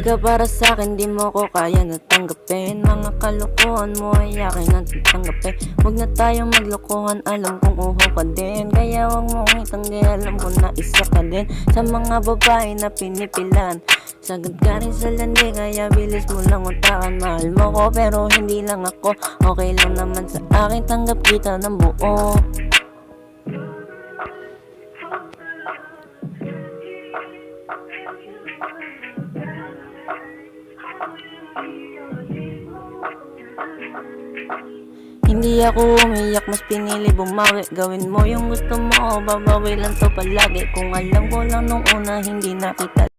ka para sa'kin, di mo ko kaya natanggapin. Mga kalokohan mo ay akin ang tatanggapin. Huwag na tayong maglokohan, alam kong uho ka din. Kaya huwag mong itanggi, alam ko na isa ka din sa mga babae na pinipilan. Sagad ka rin sa landi, kaya bilis mo lang utakan. Mahal mo ko pero hindi lang ako, okay lang naman sa akin, tanggap kita ng buo. Hindi ako umiyak, mas pinili bumawi. Gawin mo yung gusto mo, babawi lang to palagi. Kung alam ko lang nung una, hindi na kita